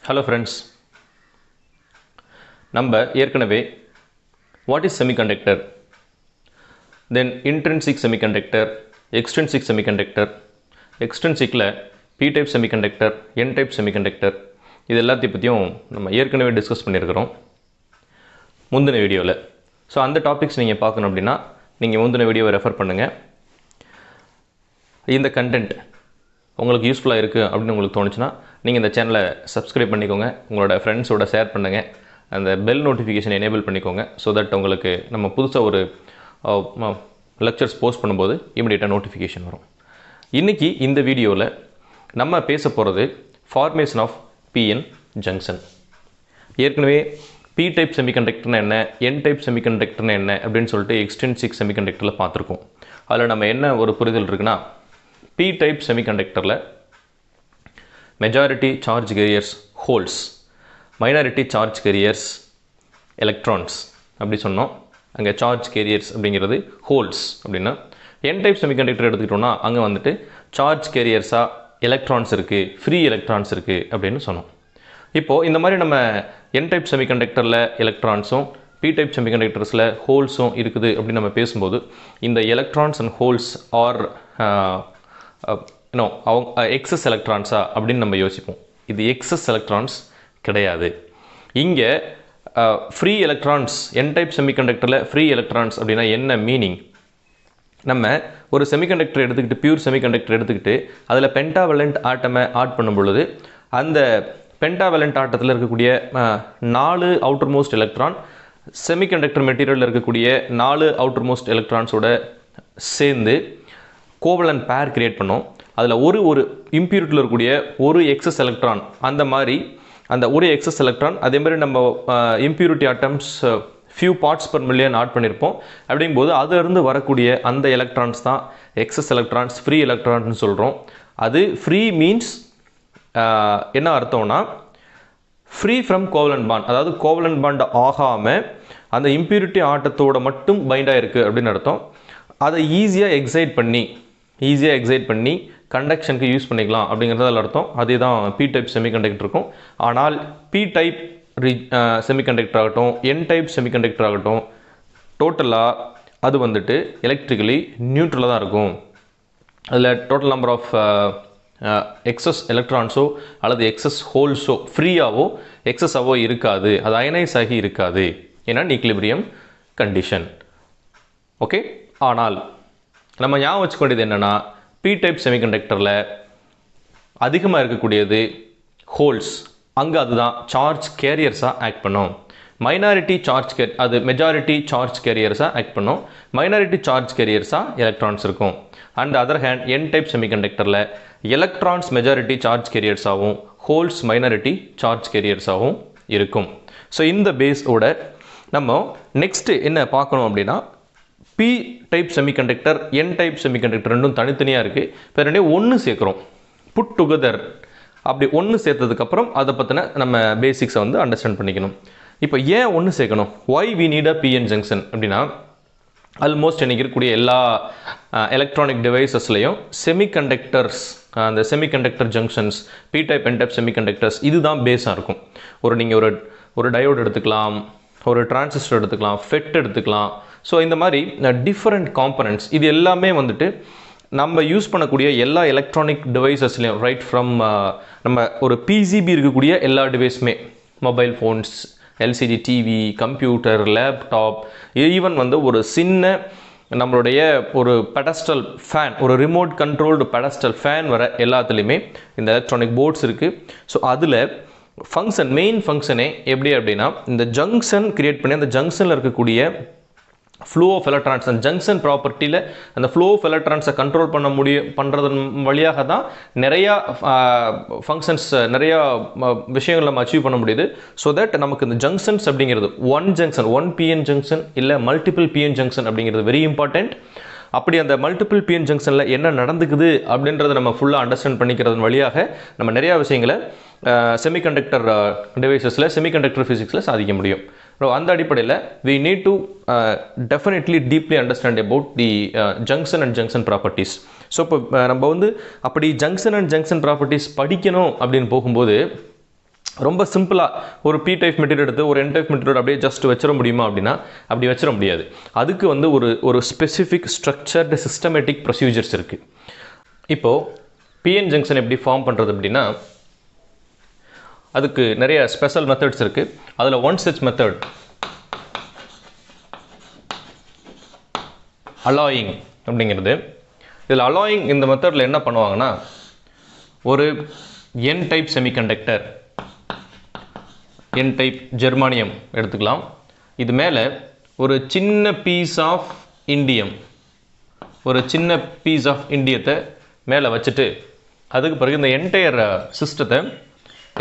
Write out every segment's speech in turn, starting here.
Hello friends, நம்ம ஏற்கனவே what is semiconductor, then intrinsic semiconductor, extrinsic semiconductor, extrinsicல p type semiconductor, n type semiconductor இது எல்லாத்தையும் பற்றியும் நம்ம ஏற்கனவே டிஸ்கஸ் பண்ணியிருக்கிறோம் முந்தின வீடியோவில். ஸோ அந்த டாபிக்ஸ் நீங்கள் பார்க்கணும் அப்படின்னா நீங்கள் முந்தின வீடியோவை ரெஃபர் பண்ணுங்கள். இந்த கண்டென்ட் உங்களுக்கு யூஸ்ஃபுல்லாக இருக்குது அப்படின்னு உங்களுக்கு தோணுச்சுன்னா நீங்கள் இந்த சேனலை சப்ஸ்கிரைப் பண்ணிக்கோங்க, உங்களோட ஃப்ரெண்ட்ஸோட ஷேர் பண்ணுங்கள், அந்த பெல் நோட்டிஃபிகேஷன் எனேபிள் பண்ணிக்கோங்க. ஸோ தட் உங்களுக்கு நம்ம புதுசாக ஒரு லெக்சர்ஸ் போஸ்ட் பண்ணும்போது இமிடியேட்டாக நோட்டிஃபிகேஷன் வரும். இன்றைக்கி இந்த வீடியோவில் நம்ம பேச போகிறது ஃபார்மேஷன் ஆஃப் பிஎன் ஜங்ஷன். ஏற்கனவே பி டைப் செமிகண்டக்டர்னா என்ன, என் டைப் செமிகண்டக்டர்னா என்ன அப்படின்னு சொல்லிட்டு எக்ஸ்ட்ரின்சிக் செமிகண்டக்டரில் பார்த்துருக்கோம். அதில் நம்ம என்ன ஒரு புரிதல் இருக்குன்னா, பி டைப் செமிகண்டக்டரில் majority charge carriers holes, minority charge carriers electrons அப்படி சொன்னோம். அங்கே சார்ஜ் கேரியர்ஸ் அப்படிங்கிறது ஹோல்ஸ் அப்படின்னா. என் டைப் செமிகண்டக்டர் எடுத்துக்கிட்டோம்னா அங்கே வந்துட்டு சார்ஜ் கேரியர்ஸாக எலக்ட்ரான்ஸ் இருக்குது, ஃப்ரீ எலக்ட்ரான்ஸ் இருக்குது அப்படின்னு சொன்னோம். இப்போது இந்த மாதிரி நம்ம என் டைப் செமிகண்டக்டரில் எலக்ட்ரான்ஸும் பி டைப் செமிகண்டக்டர்ஸில் ஹோல்ஸும் இருக்குது அப்படின்னு நம்ம பேசும்போது இந்த எலக்ட்ரான்ஸ் அண்ட் ஹோல்ஸ் ஆர் அவங்க எக்ஸஸ் எலக்ட்ரான்ஸா அப்படின்னு நம்ம யோசிப்போம். இது எக்ஸஸ் எலக்ட்ரான்ஸ் கிடையாது. இங்கே ஃப்ரீ எலக்ட்ரான்ஸ், என் டைப் செமிகண்டக்டரில் ஃப்ரீ எலக்ட்ரான்ஸ் அப்படின்னா என்ன மீனிங்? நம்ம ஒரு செமிகண்டக்டர் எடுத்துக்கிட்டு, பியூர் செமிகண்டக்டர் எடுத்துக்கிட்டு அதில் பென்டாவலண்ட் ஆட்டமை ஆட் பண்ணும் பொழுது அந்த பென்டாவலண்ட் ஆட்டத்தில் இருக்கக்கூடிய 4 அவுட்டர் மோஸ்ட் எலக்ட்ரான் செமிகண்டக்டர் மெட்டீரியலில் இருக்கக்கூடிய 4 அவுட்டர் மோஸ்ட் எலக்ட்ரான்ஸோட சேர்ந்து கோவலன்ட் பேர் கிரியேட் பண்ணோம். அதில் ஒரு இம்பியூரிட்டியில் இருக்கக்கூடிய ஒரு எக்ஸஸ் எலக்ட்ரான், அந்த மாதிரி அந்த ஒரு எக்ஸஸ் எலக்ட்ரான், அதே மாதிரி நம்ம impurity atoms few parts per million add பண்ணியிருப்போம். அப்படிங்கும்போது அதிலிருந்து வரக்கூடிய அந்த எலக்ட்ரான்ஸ் தான் எக்ஸஸ் எலக்ட்ரான்ஸ், ஃப்ரீ எலக்ட்ரான்ஸ்னு சொல்கிறோம். அது ஃப்ரீ மீன்ஸ் என்ன அர்த்தம்னா ஃப்ரீ ஃப்ரம் கோவலன்ட் பாண்ட், அதாவது கோவலன்ட் பாண்ட் ஆகாமல் அந்த இம்பியூரிட்டி ஆட்டத்தோடு மட்டும் பைண்டாக இருக்குது அப்படின்னு அர்த்தம். அதை ஈஸியாக எக்ஸைட் பண்ணி கண்டக்ஷனுக்கு யூஸ் பண்ணிக்கலாம் அப்படிங்கிறதால அர்த்தம். அதே தான் பி டைப் செமிகண்டக்டர் இருக்கும். ஆனால் பி டைப் செமிகண்டக்டர் ஆகட்டும், என் டைப் செமிகண்டக்டர் ஆகட்டும், டோட்டலாக அது வந்துட்டு எலக்ட்ரிக்கலி நியூட்ரலாக தான் இருக்கும். அதில் டோட்டல் நம்பர் ஆஃப் எக்ஸஸ் எலக்ட்ரான்ஸோ அல்லது எக்ஸஸ் ஹோல்ஸோ ஃப்ரீயாவோ எக்ஸஸாவோ இருக்காது. அது அயனைஸ் ஆகி இருக்காது. ஏன்னா ஈக்லிபிரியம் கண்டிஷன். ஓகே. ஆனால் நம்ம ஞாபகம் வச்சுக்க வேண்டியது என்னென்னா, பி டைப் செமிகண்டக்டரில் அதிகமாக இருக்கக்கூடியது ஹோல்ஸ். அங்கே அதுதான் சார்ஜ் கேரியர்ஸாக ஆக்ட் பண்ணும். மைனாரிட்டி சார்ஜ் அது மெஜாரிட்டி சார்ஜ் கேரியர்ஸாக ஆக்ட் பண்ணும். மைனாரிட்டி சார்ஜ் கேரியர்ஸாக எலக்ட்ரான்ஸ் இருக்கும். And other hand N type செமிகண்டக்டரில் எலக்ட்ரான்ஸ் மெஜாரிட்டி சார்ஜ் கேரியர்ஸாகவும் ஹோல்ஸ் மைனாரிட்டி சார்ஜ் கேரியர்ஸாகவும் இருக்கும். ஸோ இந்த பேஸோட நம்ம நெக்ஸ்ட்டு என்ன பார்க்கணும் அப்படின்னா, P type semiconductor, N type semiconductor ரெண்டும் தனித்தனியாக இருக்குது. இப்போ ரெண்டையும் ஒன்று சேர்க்குறோம், புட் டுகெதர். அப்படி ஒன்று சேர்த்ததுக்கப்புறம் அதை பற்றின நம்ம பேசிக்ஸை வந்து அண்டர்ஸ்டாண்ட் பண்ணிக்கணும். இப்போ ஏன் ஒன்று சேர்க்கணும், why we need a PN junction அப்படின்னா, ஆல்மோஸ்ட் இன்றைக்கி இருக்கக்கூடிய எல்லா எலக்ட்ரானிக் டிவைசஸ்லையும் செமிகண்டக்டர்ஸ், அந்த semiconductor junctions, P type N type semiconductors இதுதான் பேஸாக இருக்கும். நீங்கள் ஒரு டயோடு எடுத்துக்கலாம், ஒரு டிரான்சிஸ்டர் எடுத்துக்கலாம், ஃபெட் எடுத்துக்கலாம். ஸோ இந்த மாதிரி டிஃப்ரெண்ட் காம்பனன்ட்ஸ் இது எல்லாமே வந்துட்டு நம்ம யூஸ் பண்ணக்கூடிய எல்லா எலக்ட்ரானிக் டிவைசஸ்லையும், ரைட் ஃப்ரம் நம்ம ஒரு பிசிபி இருக்கக்கூடிய எல்லா டிவைஸுமே, mobile phones, LCD TV, computer, laptop, even வந்து ஒரு சின்ன நம்மளுடைய ஒரு பெடஸ்டல் ஃபேன், ஒரு ரிமோட் கண்ட்ரோல்டு பெடஸ்டல் ஃபேன் வர எல்லாத்துலேயுமே இந்த எலக்ட்ரானிக் போர்ட்ஸ் இருக்குது. ஸோ அதில் ஃபங்க்ஷன், மெயின் ஃபங்க்ஷனே எப்படி அப்படின்னா, இந்த ஜங்ஷன் கிரியேட் பண்ணி அந்த ஜங்ஷனில் இருக்கக்கூடிய ஃப்ளோ ஆஃப் எலக்ட்ரான்ஸ், அந்த ஜங்ஷன் ப்ராப்பர்ட்டியில் அந்த ஃப்ளோ ஆஃப் எலக்ட்ரான்ஸை கண்ட்ரோல் பண்ணுறதன் வழியாக தான் நிறையா ஃபங்க்ஷன்ஸ், நிறையா விஷயங்கள் நம்ம அச்சீவ் பண்ண முடியுது. ஸோ தட் நமக்கு இந்த ஜங்ஷன்ஸ் அப்படிங்கிறது one junction, one PN junction இல்லை மல்டிபிள் பிஎன் ஜங்ஷன் அப்படிங்கிறது வெரி இம்பார்ட்டண்ட். அப்படி அந்த மல்டிபிள் பிஎன் ஜங்ஷனில் என்ன நடந்துக்குது அப்படின்றத நம்ம ஃபுல்லாக அண்டர்ஸ்டாண்ட் பண்ணிக்கிறதன் வழியாக நம்ம நிறையா விஷயங்களை செமிகண்டக்டர் டிவைசஸில், செமிகண்டக்டர் ஃபிசிக்ஸில் சாதிக்க முடியும். அந்த அடிப்படையில் we need to definitely deeply understand about the junction and junction properties. So இப்போ நம்ம வந்து அப்படி ஜங்ஷன் அண்ட் ஜங்ஷன் ப்ராப்பர்ட்டிஸ் படிக்கணும் அப்படின்னு போகும்போது ரொம்ப சிம்பிளாக ஒரு பி டைப் மெட்டீரியல் எடுத்து ஒரு என் டைப் மெட்டீரியல் அப்படியே ஜஸ்ட் வச்சிட முடியுமா அப்படின்னா அப்படி வச்சிட முடியாது. அதுக்கு வந்து ஒரு ஸ்பெசிஃபிக் ஸ்ட்ரக்சர்டு சிஸ்டமேட்டிக் ப்ரொசீஜர்ஸ் இருக்குது. இப்போது பிஎன் ஜங்ஷன் எப்படி ஃபார்ம் பண்ணுறது அப்படின்னா அதுக்கு நிறைய ஸ்பெஷல் மெத்தட்ஸ் இருக்குது. அதில் ஒன் சச் மெத்தட் அலாயிங் அப்படிங்கிறது. இதில் அலாயிங் இந்த மெத்தடில் என்ன பண்ணுவாங்கன்னா ஒரு N type semiconductor, N type germanium எடுத்துக்கலாம். இது மேலே ஒரு சின்ன பீஸ் ஆஃப் இண்டியம், ஒரு சின்ன பீஸ் ஆஃப் இண்டியத்தை மேலே வச்சுட்டு அதுக்கு பிறகு இந்த என்டையர் சிஸ்டத்தை,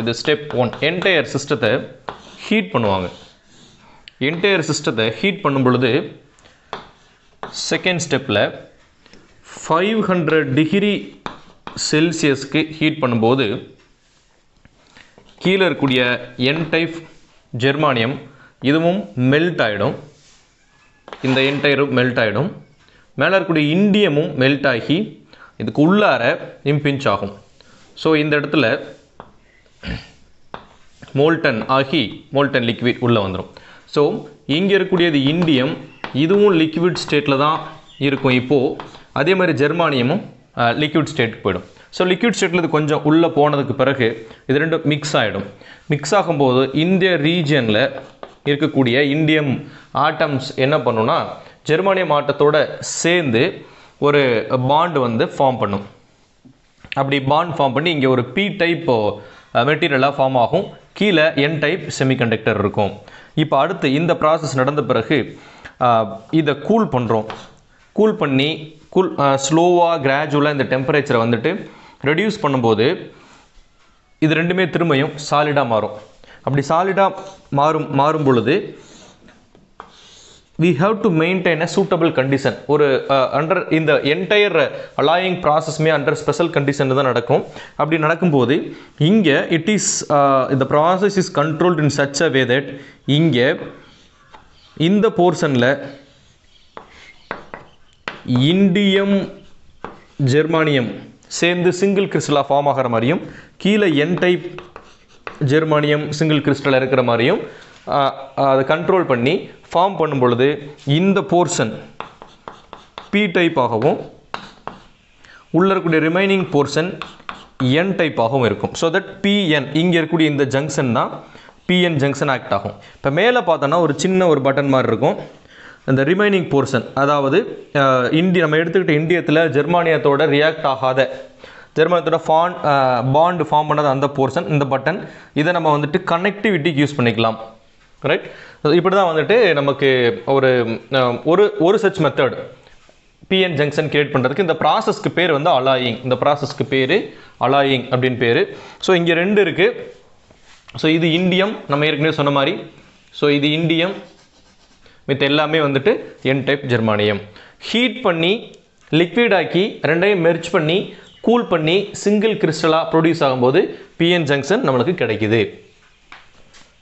இது ஸ்டெப் 1, என்டையர் சிஸ்டத்தை ஹீட் பண்ணுவாங்க. என்டையர் சிஸ்டத்தை ஹீட் பண்ணும் பொழுது செகண்ட் ஸ்டெப்பில் 500 டிகிரி செல்சியஸ்க்கு ஹீட் பண்ணும்போது கீழே இருக்கக்கூடிய என் டைப் ஜெர்மானியம் இதுவும் மெல்ட் ஆகிடும். இந்த என்டையரும் மெல்ட் ஆகிடும். மேலே இருக்கக்கூடிய இண்டியமும் மெல்ட் ஆகி இதுக்கு உள்ளார இம்பிஞ்ச் ஆகும். ஸோ இந்த இடத்துல மோல்டன் ஆகி மோல்டன் லிக்விட் உள்ளே வந்துடும். ஸோ இங்கே இருக்கக்கூடியது இண்டியம், இதுவும் லிக்விட் ஸ்டேட்டில் தான் இருக்கும். இப்போது அதே மாதிரி ஜெர்மானியமும் லிக்விட் ஸ்டேட்டுக்கு போயிடும். ஸோ லிக்விட் ஸ்டேட்டில் இது கொஞ்சம் உள்ளே போனதுக்கு பிறகு இது ரெண்டும் மிக்ஸ் ஆகிடும். மிக்ஸ் ஆகும்போது இந்த ரீஜியனில் இருக்கக்கூடிய இண்டியம் ஆட்டம்ஸ் என்ன பண்ணுன்னா ஜெர்மானியம் ஆட்டத்தோடு சேர்ந்து ஒரு பாண்ட் வந்து ஃபார்ம் பண்ணும். அப்படி பாண்ட் ஃபார்ம் பண்ணி இங்கே ஒரு பி டைப் மெட்டீரியலாக ஃபார்ம் ஆகும். கீழே என் டைப் செமிகண்டக்டர் இருக்கும். இப்போ அடுத்து இந்த ப்ராசஸ் நடந்த பிறகு இதை கூல் பண்ணுறோம். கூல் பண்ணி ஸ்லோவாக கிராஜுவலாக இந்த டெம்பரேச்சரை வந்துட்டு ரெடியூஸ் பண்ணும்போது இது ரெண்டுமே திரும்பியும் சாலிடாக மாறும். அப்படி சாலிடாக மாறும் பொழுது we have to maintain a suitable condition. ஒரு அண்டர் இந்த என்டையர் அலாயிங் ப்ராசஸ்மே அண்டர் ஸ்பெஷல் கண்டிஷன் தான் நடக்கும். அப்படி நடக்கும்போது இங்கே இட் இஸ் இந்த process is controlled in such a way that இங்கே இந்த போர்ஷனில் இண்டியம் ஜெர்மானியம் சேர்ந்து சிங்கிள் கிறிஸ்டலாக ஃபார்ம் ஆகிற மாதிரியும் கீழே என் டைப் ஜெர்மானியம் சிங்கிள் கிறிஸ்டலாக இருக்கிற மாதிரியும் அதை கண்ட்ரோல் பண்ணி ஃபார்ம் பண்ணும் பொழுது இந்த போர்ஷன் பி டைப்பாகவும் உள்ள இருக்கக்கூடிய ரிமைனிங் போர்ஷன் என் டைப்பாகவும் இருக்கும். ஸோ தட் பிஎன் இங்கே இருக்கக்கூடிய இந்த ஜங்ஷன் தான் பிஎன் ஜங்ஷன் ஆக்ட் ஆகும். இப்போ மேலே பார்த்தோன்னா ஒரு சின்ன ஒரு பட்டன் மாதிரி இருக்கும். இந்த ரிமைனிங் போர்ஷன், அதாவது நம்ம எடுத்துக்கிட்ட இண்டியத்தில் ஜெர்மானியத்தோட ரியாக்ட் ஆகாத ஜெர்மானியத்தோட பாண்ட் ஃபார்ம் பண்ணாத அந்த போர்ஷன் இந்த பட்டன், இதை நம்ம வந்துட்டு கனெக்டிவிட்டிக்கு யூஸ் பண்ணிக்கலாம். ரைட். இப்படி தான் வந்துட்டு நமக்கு ஒரு such method PN junction create பண்ணுறதுக்கு. இந்த ப்ராசஸ்க்கு பேர் வந்து அலாயிங். இந்த ப்ராசஸ்க்கு பேர் அலாயிங் அப்படின்னு பேர். ஸோ இங்கே ரெண்டு இருக்குது. ஸோ இது இண்டியம், நம்ம ஏற்கனவே சொன்ன மாதிரி. ஸோ இது இண்டியம், மித்த எல்லாமே வந்துட்டு என் டைப் ஜெர்மானியம். ஹீட் பண்ணி லிக்விட் ஆக்கி ரெண்டையும் மெர்ஜ் பண்ணி கூல் பண்ணி சிங்கிள் கிறிஸ்டலாக ப்ரொடியூஸ் ஆகும்போது பிஎன் ஜங்ஷன் நம்மளுக்கு கிடைக்குது.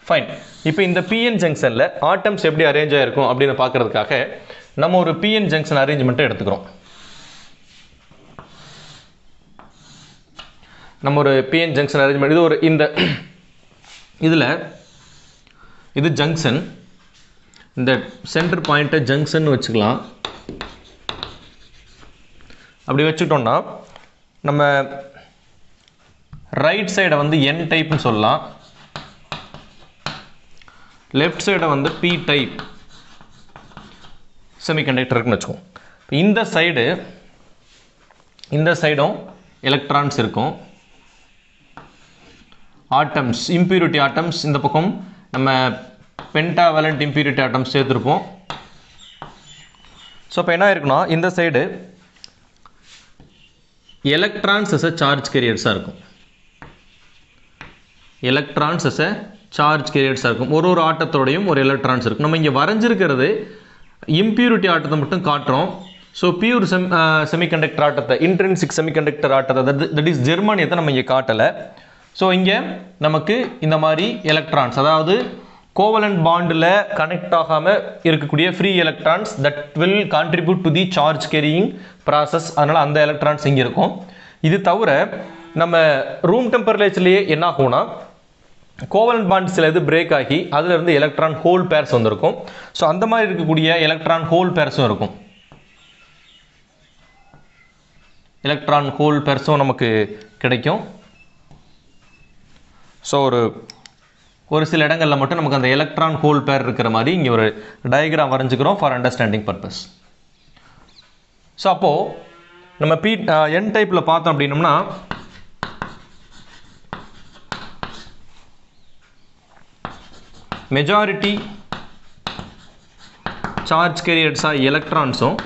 ஃபைன். இப்போ இந்த பிஎன் ஜங்ஷனில் ஆட்டம்ஸ் எப்படி அரேஞ்ச் ஆகிருக்கும் அப்படின்னு பார்க்குறதுக்காக நம்ம ஒரு பிஎன் ஜங்ஷன் அரேஞ்ச்மெண்ட்டை எடுத்துக்கிறோம். நம்ம ஒரு பிஎன் ஜங்ஷன் அரேஞ்ச்மெண்ட், இது ஒரு இந்த இதில் இது ஜங்ஷன், இந்த சென்டர் பாயிண்ட்டை ஜங்ஷன் வச்சுக்கலாம். அப்படி வச்சுக்கிட்டோம்னா நம்ம ரைட் சைடை வந்து என் டைப்னு சொல்லலாம், லெஃப்ட் சைடை வந்து பி டைப் செமிகண்டக்டர்னு வச்சுக்கோம். இந்த சைடும் எலக்ட்ரான்ஸ் இருக்கும், ஆட்டம்ஸ் இம்பியூரிட்டி ஆட்டம்ஸ். இந்த பக்கம் நம்ம பென்டாவலண்ட் இம்பியூரிட்டி ஆட்டம்ஸ் சேர்த்துருப்போம். ஸோ இப்போ என்ன இருக்குன்னா இந்த சைடு எலக்ட்ரான்ஸ் எஸ் அ சார்ஜ் கேரியர்ஸாக இருக்கும். எலக்ட்ரான்ஸ் எஸ் அ சார்ஜ் கேரியர்ஸாக இருக்கும். ஒரு ஆட்டத்தோடையும் ஒரு எலக்ட்ரான்ஸ் இருக்கும். நம்ம இங்கே வரைஞ்சிருக்கிறது இம்பியூரிட்டி ஆட்டத்தை மட்டும் காட்டுறோம். ஸோ பியூர் செமிகண்டக்டர் ஆட்டத்தை, இன்ட்ரின்சிக் செமிகண்டக்டர் ஆட்டத்தை, தட் இஸ் ஜெர்மானியத்தை நம்ம இங்கே காட்டலை. ஸோ இங்கே நமக்கு இந்த மாதிரி எலக்ட்ரான்ஸ், அதாவது கோவலண்ட் பாண்டில் கனெக்ட் ஆகாமல் இருக்கக்கூடிய free electrons that will contribute to the charge carrying process. அதனால் அந்த எலக்ட்ரான்ஸ் இங்கே இருக்கும். இது தவிர நம்ம ரூம் டெம்பரேச்சர்லேயே என்ன ஆகும்னா கோவலன்ட் பாண்ட் சில இது பிரேக் ஆகி அதுல இருந்து எலக்ட்ரான் ஹோல் பேர்ஸ் வந்திருக்கும். ஸோ அந்த மாதிரி இருக்கக்கூடிய எலக்ட்ரான் ஹோல் பேர்ஸும் இருக்கும். எலக்ட்ரான் ஹோல் பேர்ஸும் நமக்கு கிடைக்கும். ஸோ ஒரு சில இடங்களில் மட்டும் நமக்கு அந்த எலக்ட்ரான் ஹோல் பேர் இருக்கிற மாதிரி இங்கே ஒரு டயக்ராம் வரைஞ்சிக்கிறோம் ஃபார் அண்டர்ஸ்டாண்டிங் பர்பஸ். ஸோ அப்போது நம்ம என் டைப்பில் பார்த்தோம் அப்படின்னோம்னா மெஜாரிட்டி சார்ஜ் கேரியர்ஸாக எலக்ட்ரான்ஸும்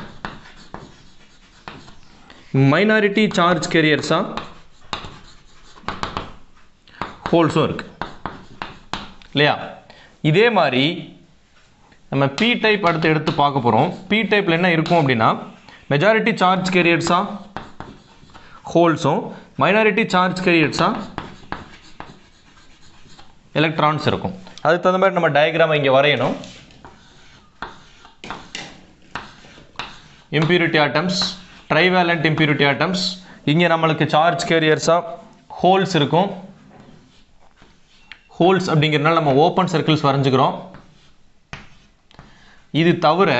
மைனாரிட்டி சார்ஜ் கேரியர்ஸாக ஹோல்ஸும் இருக்குது இல்லையா? இதே மாதிரி நம்ம பி டைப் எடுத்து பார்க்க போகிறோம். பி டைப்பில் என்ன இருக்கும் அப்படின்னா மெஜாரிட்டி சார்ஜ் கேரியர்ஸாக ஹோல்ஸும் மைனாரிட்டி சார்ஜ் கேரியர்ஸாக எலக்ட்ரான்ஸ் இருக்கும். அதுக்கு தகுந்த மாதிரி நம்ம டயக்ராமை இங்கே வரையணும். Impurity atoms, trivalent impurity atoms, இங்கே நம்மளுக்கு சார்ஜ் கேரியர்ஸாக ஹோல்ஸ் இருக்கும். ஹோல்ஸ் அப்படிங்கிறதுனால நம்ம ஓப்பன் சர்க்கிள்ஸ் வரைஞ்சிக்கிறோம். இது தவிர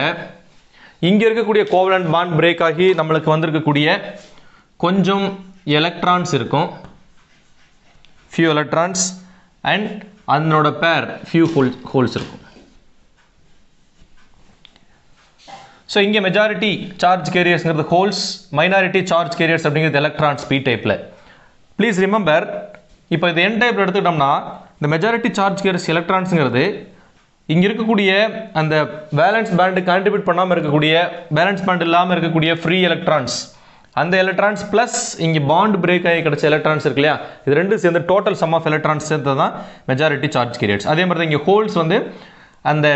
இங்கே இருக்கக்கூடிய கோவலன்ட் பாண்ட் பிரேக் ஆகி நம்மளுக்கு வந்திருக்கக்கூடிய கொஞ்சம் எலக்ட்ரான்ஸ் இருக்கும், ஃபியூ எலக்ட்ரான்ஸ், அண்ட் அதனோட பேர் ஃபியூ ஹோல்ஸ் இருக்கும். ஸோ இங்கே மெஜாரிட்டி சார்ஜ் கேரியர்ஸ்ங்கிறது ஹோல்ஸ், மைனாரிட்டி சார்ஜ் கேரியர்ஸ் அப்படிங்கிறது எலக்ட்ரான்ஸ் பி டைப்பில். ப்ளீஸ் ரிமெம்பர், இப்போ இது என் டைப்பில் எடுத்துக்கிட்டோம்னா இந்த மெஜாரிட்டி சார்ஜ் கேரியர்ஸ் எலக்ட்ரான்ஸுங்கிறது இங்கே இருக்கக்கூடிய அந்த வேலன்ஸ் பேண்டு கான்ட்ரிபியூட் பண்ணாமல் இருக்கக்கூடிய, வேலன்ஸ் பேண்ட் இல்லாமல் இருக்கக்கூடிய ஃப்ரீ எலக்ட்ரான்ஸ், அந்த எலக்ட்ரான்ஸ் ப்ளஸ் இங்கே பாண்ட் பிரேக் ஆகி கிடைச்ச எலக்ட்ரான்ஸ் இருக்கு இல்லையா, இது ரெண்டு சேர்ந்து டோட்டல் சம் ஆஃப் எலக்ட்ரான்ஸ் சேர்த்து தான் மெஜாரிட்டி சார்ஜ் கேரியர்ஸ். அதே மாதிரி தான் இங்கே ஹோல்ஸ் வந்து அந்த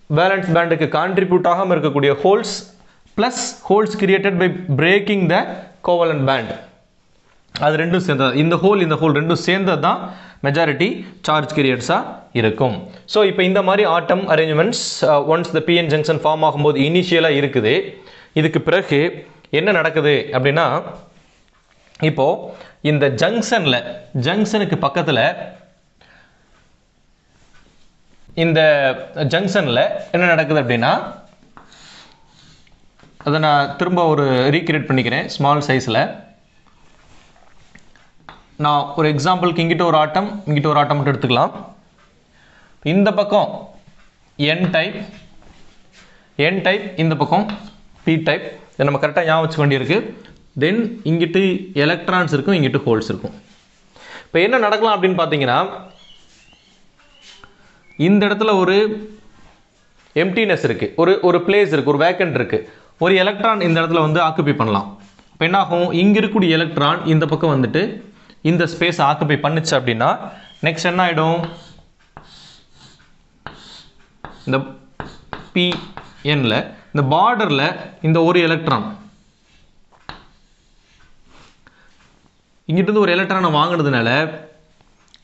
வேலன்ஸ் பேண்டுக்கு கான்ட்ரிபியூட் ஆகாமல் இருக்கக்கூடிய holes plus holes created by breaking the covalent band, அது ரெண்டும் சேர்ந்தது, இந்த ஹோல் ரெண்டும் சேர்ந்தது தான் மெஜாரிட்டி சார்ஜ் கேரியர்ஸாக இருக்கும். ஸோ இப்போ இந்த மாதிரி atom arrangements once the PN junction form ஆகும்போது இனிஷியலாக இருக்குது. இதுக்கு பிறகு என்ன நடக்குது அப்படின்னா, இப்போது இந்த ஜங்ஷனுக்கு பக்கத்தில் இந்த ஜங்ஷனில் என்ன நடக்குது அப்படின்னா, அதை நான் திரும்ப ஒரு ரீக்ரியேட் பண்ணிக்கிறேன் ஸ்மால் சைஸில். நான் ஒரு எக்ஸாம்பிளுக்கு இங்கிட்ட ஒரு ஆட்டம் மட்டும் எடுத்துக்கலாம். இந்த பக்கம் என் டைப், இந்த பக்கம் பி டைப், இதை நம்ம கரெக்டாக ஞாபகம் வச்சுக்க வேண்டியிருக்கு. தென் இங்கிட்டு எலக்ட்ரான்ஸ் இருக்கும், இங்கிட்டு ஹோல்ஸ் இருக்கும். இப்போ என்ன நடக்கலாம் அப்படின்னு பார்த்தீங்கன்னா, இந்த இடத்துல ஒரு எம்டினஸ் இருக்குது, ஒரு பிளேஸ் இருக்குது, ஒரு வேக்கண்ட் இருக்குது, ஒரு எலக்ட்ரான் இந்த இடத்துல வந்து ஆக்குபை பண்ணலாம். இப்போ என்ன ஆகும், இங்கே இருக்கக்கூடிய எலக்ட்ரான் இந்த பக்கம் வந்துட்டு இந்த ஸ்பேஸ் ஆக்குபை பண்ணுச்சு அப்படின்னா நெக்ஸ்ட் என்ன ஆகிடும், இந்த பிஎன்ல இந்த பார்டரில் இந்த ஒரு எலக்ட்ரான் இங்கிட்டு ஒரு எலக்ட்ரானை வாங்கினதுனால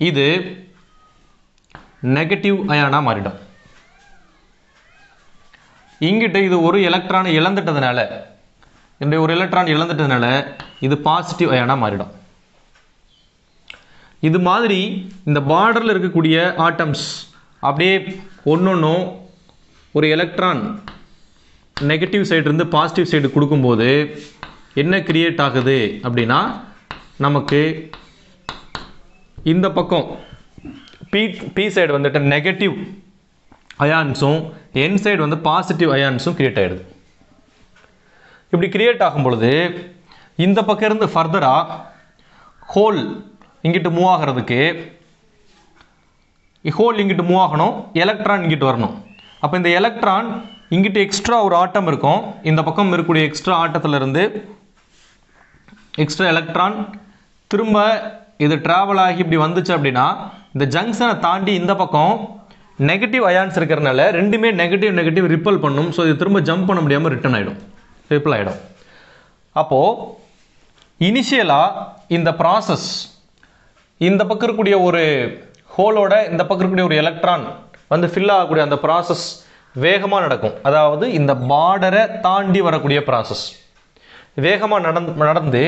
இது நெகட்டிவ் அயானாக மாறிடும். இங்கிட்ட இது ஒரு எலக்ட்ரானை இழந்துட்டதுனால இது பாசிட்டிவ் அயானாக மாறிடும். இது மாதிரி இந்த பார்டரில் இருக்கக்கூடிய ஆட்டம்ஸ் அப்படியே ஒன்னொன்னும் ஒரு எலக்ட்ரான் நெகட்டிவ் சைடு இருந்து பாசிட்டிவ் சைடு கொடுக்கும்போது என்ன கிரியேட் ஆகுது அப்படின்னா, நமக்கு இந்த பக்கம் பி சைடு வந்துட்டு நெகட்டிவ் அயான்ஸும் என் சைடு வந்து பாசிட்டிவ் அயான்ஸும் கிரியேட் ஆகிடுது. இப்படி கிரியேட் ஆகும் பொழுது இந்த பக்கம் இருந்து ஃபர்தராக ஹோல் இங்கிட்டு மூவ் ஆகிறதுக்கு, ஹோல் இங்கிட்டு மூவ் ஆகணும், எலக்ட்ரான் இங்கிட்டு வரணும். அப்போ இந்த எலக்ட்ரான் இங்கிட்டு எக்ஸ்ட்ரா ஒரு ஆட்டம் இருக்கும், இந்த பக்கம் இருக்கக்கூடிய எக்ஸ்ட்ரா ஆட்டத்திலிருந்து எக்ஸ்ட்ரா எலக்ட்ரான் திரும்ப இது ட்ராவல் ஆகி இப்படி வந்துச்சு அப்படின்னா இந்த ஜங்ஷனை தாண்டி இந்த பக்கம் நெகட்டிவ் அயான்ஸ் இருக்கிறதுனால ரெண்டுமே நெகட்டிவ் ரிப்பல் பண்ணும். ஸோ இது திரும்ப ஜம்ப் பண்ண முடியாமல் ரிப்பல் ஆகிடும். அப்போது இனிஷியலாக இந்த ப்ராசஸ் இந்த பக்கம் இருக்கக்கூடிய ஒரு ஹோலோட இந்த பக்கம் இருக்கக்கூடிய ஒரு எலக்ட்ரான் வந்து ஃபில் ஆகக்கூடிய அந்த ப்ராசஸ் வேகமாக நடக்கும். அதாவது இந்த பார்டரை தாண்டி வரக்கூடிய ப்ராசஸ் வேகமாக நடந்து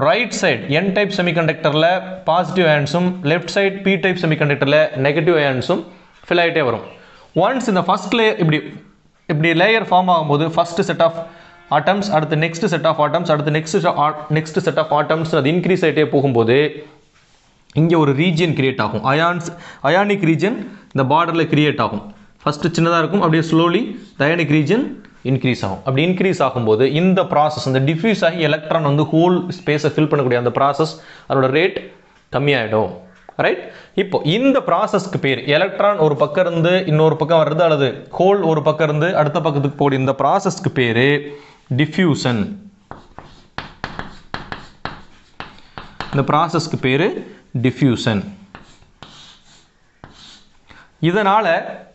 ரைட் சைடு n டைப் செமிகண்டக்டரில் பாசிட்டிவ் அயன்ஸும் லெஃப்ட் சைடு p டைப் செமிகண்டக்டரில் நெகட்டிவ் அயன்ஸும் ஃபில் ஆகிட்டே வரும். ஒன்ஸ் இந்த ஃபர்ஸ்ட் லேயர் இப்படி லேயர் ஃபார்ம் ஆகும்போது ஃபர்ஸ்ட் செட் ஆஃப் ஆட்டம்ஸ், அடுத்து நெக்ஸ்ட் செட் ஆஃப் ஆட்டம்ஸ், அடுத்து நெக்ஸ்ட் செட் ஆஃப் ஆட்டம்ஸ் அது இன்க்ரீஸ் ஆகிட்டே போகும்போது இங்கே ஒரு ரீஜியன் கிரியேட் ஆகும். அயானிக் ரீஜன் இந்த பார்டரில் கிரியேட் ஆகும். ஃபஸ்ட்டு சின்னதாக இருக்கும், அப்படியே ஸ்லோலி அயானிக் ரீஜன் இன்க்ரீஸ் ஆகும். அப்படி இன்க்ரீஸ் ஆகும்போது இந்த ப்ராசஸ் அந்த டிஃப்யூஸ் ஆகி எலக்ட்ரான் வந்து ஹோல் ஸ்பேஸை ஃபில் பண்ணக்கூடிய அந்த ப்ராசஸ் அதோட ரேட் கம்மியாயிடும். ரைட்? இப்போ இந்த ப்ராசஸ்க்கு பேர் எலக்ட்ரான் ஒரு பக்கம் இருந்து இன்னொரு பக்கம் வருது அல்லது ஹோல் ஒரு பக்கம் இருந்து அடுத்த பக்கத்துக்கு போகுது. இந்த ப்ராசஸ்க்கு பேர் டிஃப்யூஷன். இந்த ப்ராசஸ்க்கு பேர் டிஃப்யூஷன். இதனால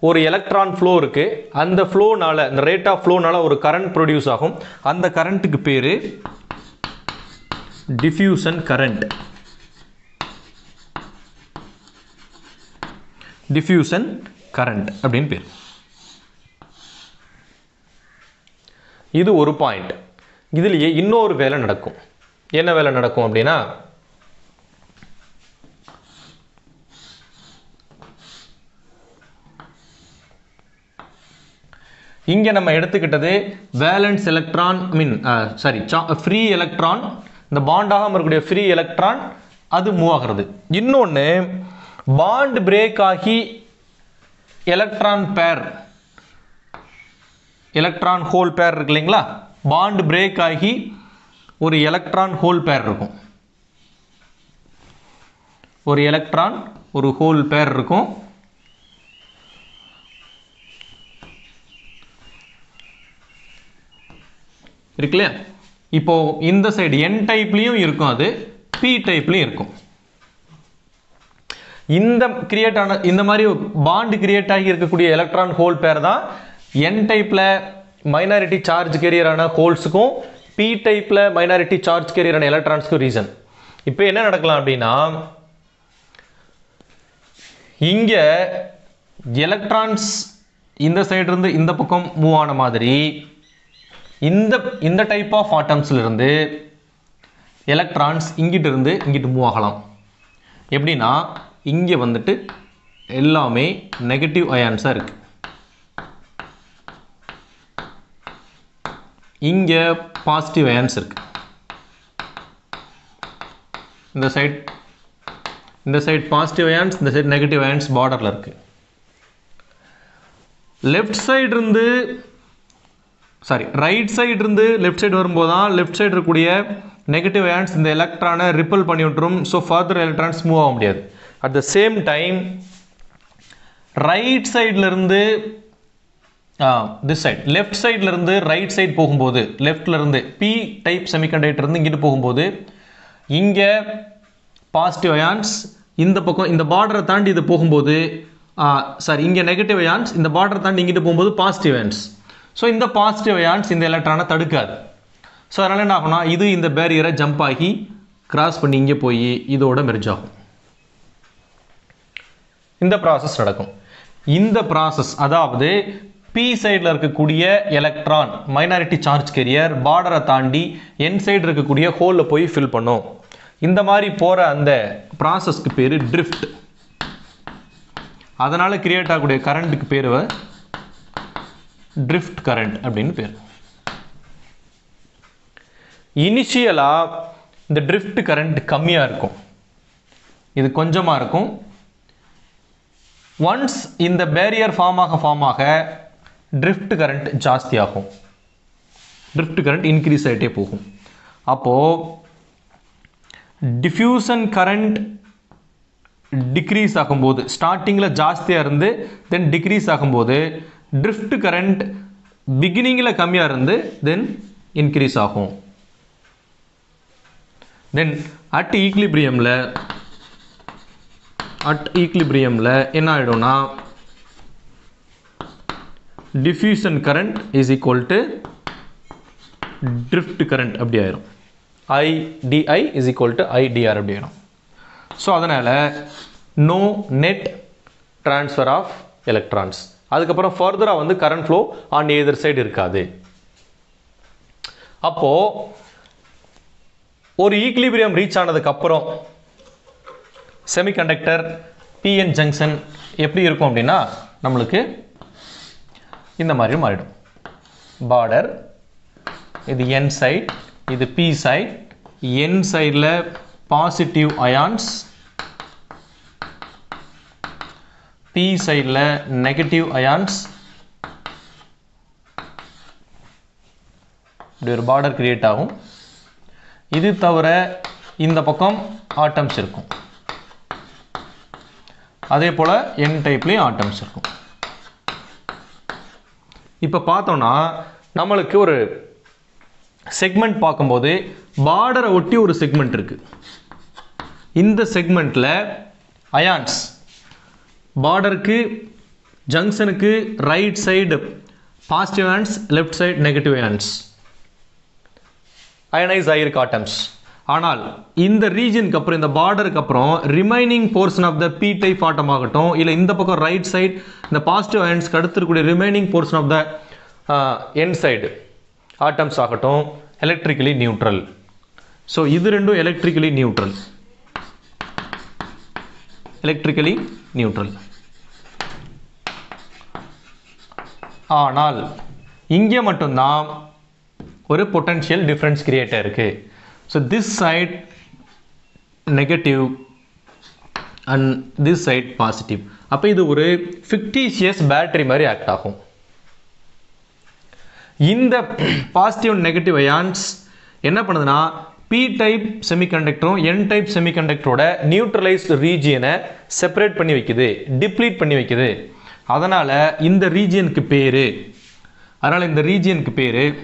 ஒரு எலக்ட்ரான் ஃப்ளோ இருக்கு. அந்த ஃப்ளோனால இந்த ரேட் ஆஃப் ஃப்ளோனால ஒரு கரண்ட் ப்ரொடியூஸ் ஆகும். அந்த கரண்ட்டுக்கு பேர் டிஃப்யூஷன் கரண்ட். டிஃப்யூஷன் கரண்ட் அப்படின்னு பேர். இது ஒரு பாயிண்ட். இதுலயே இன்னொரு வேலை நடக்கும். என்ன வேலை நடக்கும் அப்படின்னா, இங்க நம்ம எடுத்துக்கிட்டது வேலன்ஸ் எலக்ட்ரான் ஃப்ரீ எலக்ட்ரான், இந்த பாண்ட் ஆகாம இருக்கக்கூடிய ஃப்ரீ எலக்ட்ரான் அது மூவ் ஆகிறது. இன்னொன்னு பாண்ட் பிரேக் ஆகி எலக்ட்ரான் பேர், எலக்ட்ரான் ஹோல் பேர் இருக்கு இல்லைங்களா, பாண்ட் பிரேக் ஆகி ஒரு எலக்ட்ரான் ஹோல் பேர் இருக்கும். ஒரு எலக்ட்ரான் ஒரு ஹோல் பேர் இருக்கும். இருக்கு இல்லையா? இப்போ இந்த சைடு n டைப்லயும் இருக்கும், அது p டைப்லயும் இருக்கும். இந்த கிரியேட் ஆன இந்த மாதிரி பாண்ட் கிரியேட் ஆகி இருக்கக்கூடிய எலக்ட்ரான் ஹோல் பேர் தான் n டைப்ல மைனாரிட்டி சார்ஜ் கேரியரான ஹோல்ஸுக்கும் p டைப்ல மைனாரிட்டி சார்ஜ் கேரியரான எலக்ட்ரான்ஸ்க்கும் ரீசன். இப்போ என்ன நடக்கலாம் அப்படின்னா, இங்க எலக்ட்ரான்ஸ் இந்த சைடு இருந்து இந்த பக்கம் மூவ் ஆன மாதிரி இந்த டைப் ஆஃப் ஆட்டம்ஸ்ல இருந்து எலக்ட்ரான்ஸ் இங்கிட்டு இருந்து இங்கிட்டு மூவ் ஆகலாம். எப்படின்னா, இங்கே வந்துட்டு எல்லாமே நெகட்டிவ் அயான்ஸாக இருக்கு. இங்கே பாசிட்டிவ் அயான்ஸ் இருக்கு. இந்த சைட் பாசிட்டிவ் அயான்ஸ், இந்த சைடு நெகட்டிவ் அயான்ஸ் பார்டரில் இருக்கு. ரைட் சைடு இருந்து லெஃப்ட் சைடு வரும்போது தான் லெஃப்ட் சைடு இருக்கக்கூடிய நெகட்டிவ் அயான்ஸ் இந்த எலக்ட்ரானை ரிப்பல் பண்ணி விட்டுரும். ஸோ ஃபர்தர் எலக்ட்ரான்ஸ் மூவ் ஆக முடியாது. At the same time right சைட்ல இருந்து திஸ் சைட் லெஃப்ட் சைட்ல இருந்து ரைட் சைடு போகும்போது, லெஃப்ட்ல இருந்து p டைப் செமிகண்டக்டர் இருந்து இங்கிட்டு போகும்போது இங்க பாசிட்டிவ் அயான்ஸ், இந்த பக்கம் இந்த பார்டரை தாண்டி இது போகும்போது இங்க நெகட்டிவ் அயான்ஸ், இந்த பார்டரை தாண்டி இங்கிட்டு போகும்போது பாசிட்டிவ் அயான்ஸ். ஸோ இந்த பாசிட்டிவ் அயான்ஸ் இந்த எலக்ட்ரானை தடுக்காது. ஸோ அதனால என்ன ஆகும்னா, இது இந்த பேரியரை ஜம்ப் ஆகி கிராஸ் பண்ணி இங்கே போய் இதோட மெர்ஜ் ஆகும். இந்த ப்ராசஸ் நடக்கும். இந்த ப்ராசஸ் அதாவது p சைடில் இருக்கக்கூடிய எலக்ட்ரான் மைனாரிட்டி சார்ஜ் கேரியர் பார்டரை தாண்டி n சைடு இருக்கக்கூடிய ஹோலில் போய் ஃபில் பண்ணும். இந்த மாதிரி போகிற அந்த ப்ராசஸ்க்கு பேர் ட்ரிஃப்ட். அதனால கிரியேட் ஆகக்கூடிய கரண்ட்டுக்கு பேர் ட்ரிஃப்ட் கரண்ட் அப்படின்னு பேர். இனிஷியலாக இந்த ட்ரிஃப்ட் கரண்ட் கம்மியாக இருக்கும், இது கொஞ்சமாக இருக்கும். ஒன்ஸ் இந்த பேரியர் ஃபார்ம் ஆக ட்ரிஃப்ட் கரண்ட் ஜாஸ்தி ஆகும், ட்ரிஃப்ட் கரண்ட் இன்க்ரீஸ் ஆகிட்டே போகும். அப்போது டிஃப்யூஷன் கரண்ட் டிக்ரீஸ் ஆகும்போது, ஸ்டார்டிங்கில் ஜாஸ்தியாக இருந்து தென் டிக்ரீஸ் ஆகும்போது ட்ரிஃப்ட் கரண்ட் பிகினிங்கில் கம்மியாக இருந்து தென் இன்க்ரீஸ் ஆகும். தென் அட் ஈக்லிபிரியமில் என்ன ஆகிடும்னா, diffusion current is equal to drift current அப்படி ஆயிரும். IDI is equal to IDR அப்படி ஆயிரும். ஸோ அதனால் no net transfer of electrons. அதுக்கப்புறம் ஃபர்தராக வந்து current flow on either side இருக்காது. அப்போது ஒரு ஈக்லிபிரியம் ரீச் ஆனதுக்கு அப்புறம் செமிகண்டக்டர் PN ஜங்ஷன் எப்படி இருக்கும் அப்படின்னா நம்மளுக்கு இந்த மாதிரி மாறிடும். பார்டர் இது N சைட், இது P சைட். N சைடில் பாசிட்டிவ் அயான்ஸ், P சைடில் நெகட்டிவ் அயான்ஸ். இப்படி ஒரு பார்டர் கிரியேட் ஆகும். இது தவிர இந்த பக்கம் ஆட்டம்ஸ் இருக்கும். அதே போல் N டைப்லேயும் ஆட்டம்ஸ் இருக்கும். இப்போ பார்த்தோம்னா நம்மளுக்கு ஒரு செக்மெண்ட் பார்க்கும்போது பார்டரை ஒட்டி ஒரு செக்மெண்ட் இருக்கு. இந்த செக்மெண்ட்டில் அயான்ஸ் பார்டருக்கு ஜங்ஷனுக்கு right side positive ions, left side negative ions ionize ஆகிருக்கு ஆட்டம்ஸ். ஆனால் இந்த ரீஜனுக்கு அப்புறம், இந்த பார்டருக்கு அப்புறம் remaining portion of the P type atom ஆகட்டும், இல்லை இந்த பக்கம் ரைட் சைடு இந்த பாசிட்டிவ் அயன்ஸ்க்கு அடுத்திருக்கக்கூடிய remaining portion of the N side atoms ஆகட்டும், எலக்ட்ரிக்கலி நியூட்ரல். ஸோ இது ரெண்டும் எலக்ட்ரிக்கலி நியூட்ரல். Electrically neutral. ஆனால் இங்கே மட்டும்தான் ஒரு பொட்டன்ஷியல் டிஃபரன்ஸ் கிரியேட் ஆயிருக்கு. So this side negative and this side positive. அப்போ இது ஒரு fictitious battery மாதிரி ஆக்ட் ஆகும். இந்த பாசிட்டிவ் நெகட்டிவ் அயான்ஸ் என்ன பண்ணுதுன்னா P டைப் செமிகண்டக்டரும் N டைப் செமிகண்டக்டரோட நியூட்ரலைஸ்டு ரீஜியனை செப்பரேட் பண்ணி வைக்குது, டிப்ளீட் பண்ணி வைக்குது. அதனால் இந்த ரீஜியனுக்கு பேர்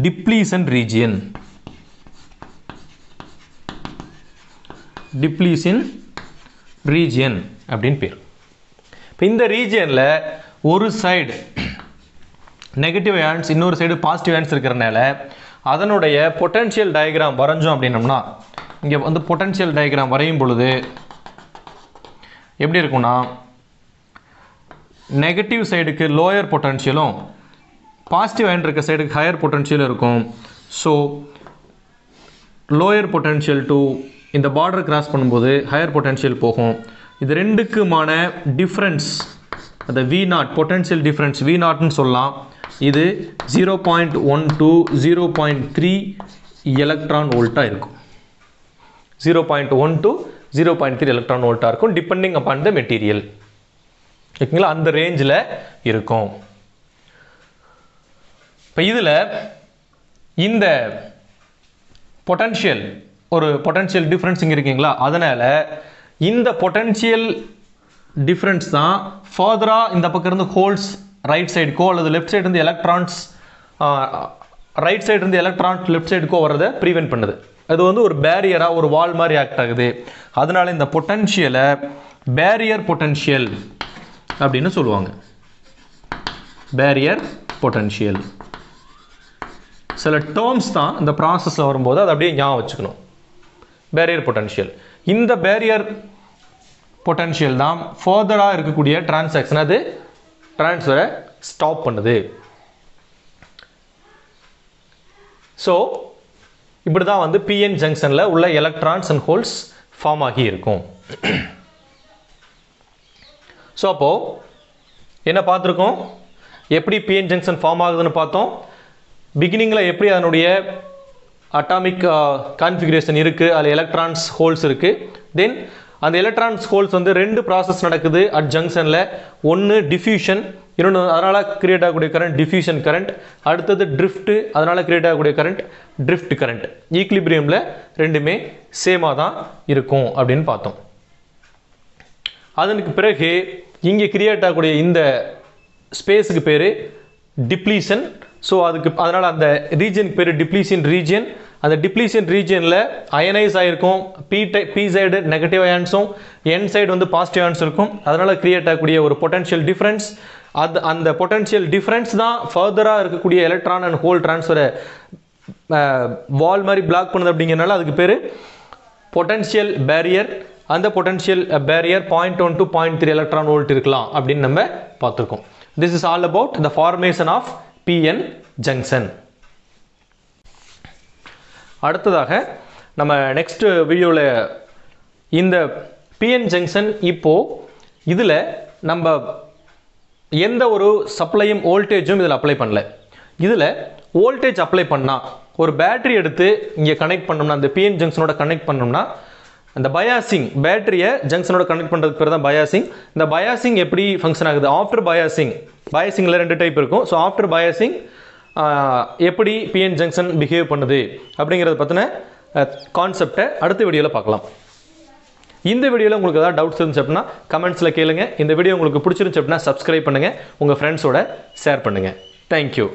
depletion region. depletion region அப்படின்னு பேர். இப்போ இந்த ரீஜியனில் ஒரு சைடு நெகட்டிவ் அயான்ஸ், இன்னொரு சைடு பாசிட்டிவ் அயான்ஸ் இருக்கிறனால அதனுடைய பொட்டன்ஷியல் டயக்ராம் வரைஞ்சோம் அப்படின்னம்னா, இங்கே வந்து பொட்டன்ஷியல் டயக்ராம் வரையும் பொழுது எப்படி இருக்கும்னா, நெகட்டிவ் சைடுக்கு லோயர் பொட்டன்ஷியலும் பாசிட்டிவ் அயன் இருக்க சைடுக்கு ஹையர் பொட்டன்ஷியல் இருக்கும். ஸோ லோயர் பொட்டன்ஷியல் டு இந்த பார்டர் கிராஸ் பண்ணும்போது ஹையர் பொட்டன்ஷியல் போகும். இது ரெண்டுக்குமான டிஃப்ரென்ஸ், அந்த V0 பொட்டன்ஷியல் டிஃப்ரென்ஸ் V0ன்னு சொல்லலாம். இது 0.1 to 0.3 எலக்ட்ரான் வோல்ட்டாக இருக்கும். 0.1 to 0.3 எலக்ட்ரான் வோல்ட்டாக இருக்கும், டிபெண்டிங் அப்பான் த மெட்டீரியல். ஓகேங்களா, அந்த ரேஞ்சில் இருக்கும். இப்போ இதில் இந்த பொட்டன்ஷியல், ஒரு பொட்டன்ஷியல் டிஃப்ரென்ஸ் இங்கே இருக்கீங்களா, அதனால் இந்த பொட்டன்ஷியல் டிஃப்ரென்ஸ் தான் ஃபர்தராக இந்த பக்கம் இருந்து ஹோல்ஸ் ரைட் சைடுக்கோ அல்லது லெஃப்ட் சைடு இருந்து எலக்ட்ரான்ஸ் ரைட் சைடு இருந்து எலக்ட்ரான்ஸ் லெஃப்ட் சைடுக்கோ வரதை ப்ரிவென்ட் பண்ணுது. அது வந்து ஒரு பேரியராக, ஒரு வால் மாதிரி ஆக்ட் ஆகுது. அதனால் இந்த பொட்டன்ஷியலை பேரியர் பொட்டன்ஷியல் அப்படின்னு சொல்லுவாங்க. பேரியர் பொட்டன்ஷியல் சில டேர்ம்ஸ் தான் இந்த ப்ராசஸில் வரும்போது அதை அப்படியே ஞாபகம் வச்சுக்கணும். பேரியர் பொட்டன்ஷியல், இந்த பேரியர் பொட்டன்ஷியல் தான் ஃபர்தராக இருக்கக்கூடிய டிரான்சாக்ஷன், அது டிரான்ஸ்ஃபரை ஸ்டாப் பண்ணுது. ஸோ இப்படி தான் வந்து PN ஜங்ஷனில் உள்ள எலக்ட்ரான்ஸ் அண்ட் ஹோல்ஸ் ஃபார்ம் ஆகி இருக்கும். ஸோ அப்போது என்ன பார்த்துருக்கோம், எப்படி PN ஜங்ஷன் ஃபார்ம் ஆகுதுன்னு பார்த்தோம். பிகினிங்கில் எப்படி அதனுடைய அட்டாமிக் கான்ஃபிகரேஷன் இருக்குது, அதில் எலக்ட்ரான்ஸ் ஹோல்ஸ் இருக்குது. தென் அந்த எலக்ட்ரான்ஸ் ஹோல்ஸ் வந்து ரெண்டு ப்ராசஸ் நடக்குது அட் ஜங்ஷனில். ஒன்று டிஃப்யூஷன், இன்னொன்று அதனால் கிரியேட் ஆகக்கூடிய கரண்ட் டிஃப்யூஷன் கரண்ட். அடுத்தது ட்ரிஃப்ட்டு, அதனால் கிரியேட் ஆகக்கூடிய கரண்ட் ட்ரிஃப்ட் கரண்ட். ஈக்லிபிரியமில் ரெண்டுமே சேமாக தான் இருக்கும் அப்படின்னு பார்த்தோம். அதற்கு பிறகு இங்கே கிரியேட் ஆகக்கூடிய இந்த ஸ்பேஸுக்கு பேர் டிப்ளீஷன். ஸோ அதனால் அந்த ரீஜனுக்கு பேர் டிப்ளீஷன் ரீஜன். அந்த டிப்ளீஷன் ரீஜனில் அயனைஸ் ஆகிருக்கும். P சைடு நெகட்டிவ் அயான்ஸும் N சைடு வந்து பாசிட்டிவ் அயான்ஸ் இருக்கும். அதனால் கிரியேட் ஆகக்கூடிய ஒரு பொட்டன்ஷியல் டிஃப்ரென்ஸ், அந்த பொட்டன்ஷியல் டிஃப்ரென்ஸ் தான் ஃபர்தராக இருக்கக்கூடிய எலக்ட்ரான் அண்ட் ஹோல் டிரான்ஸ்ஃபரை வால் மாதிரி பிளாக் பண்ணுது. அப்படிங்கிறனால அதுக்கு பேர் பொட்டன்ஷியல் பேரியர். அந்த potential barrier 0.1 to 0.3 electron volt இருக்கலாம் அப்படின்னு நம்ம பார்த்துருக்கோம். This is all about the formation of PN junction. அடுத்ததாக நம்ம நெக்ஸ்ட் வீடியோவில் இந்த பிஎன் ஜங்ஷன் இப்போது இதில் நம்ம எந்த ஒரு சப்ளையும் வோல்டேஜும் இதில் அப்ளை பண்ணல. இதில் வோல்டேஜ் அப்ளை பண்ணால் ஒரு பேட்டரி எடுத்து இங்கே கனெக்ட் பண்ணோம்னா, அந்த பிஎன் ஜங்ஷனோட கனெக்ட் பண்ணோம்னா, அந்த பயாசிங் பேட்டரியை ஜங்ஷனோட கனெக்ட் பண்ணுறதுக்கு பேர் தான் பயாசிங். இந்த பயாசிங் எப்படி ஃபங்க்ஷன் ஆகுது? ஆஃப்டர் பயாசிங்கில் 2 டைப் இருக்கும். ஸோ ஆஃப்டர் பயாசிங் எப்படி பிஎன் ஜங்ஷன் பிஹேவ் பண்ணுது அப்படிங்கிறத பற்றின கான்செப்டை அடுத்த வீடியோவில் பார்க்கலாம். இந்த வீடியோவில் உங்களுக்கு ஏதாவது டவுட்ஸ் இருந்துச்சு அப்படின்னா கமெண்ட்ஸில் கேளுங்க. இந்த வீடியோ உங்களுக்கு பிடிச்சிருந்துச்சு அப்படின்னா சப்ஸ்கிரைப் பண்ணுங்கள், உங்கள் ஃப்ரெண்ட்ஸோட ஷேர் பண்ணுங்கள். தேங்க்யூ.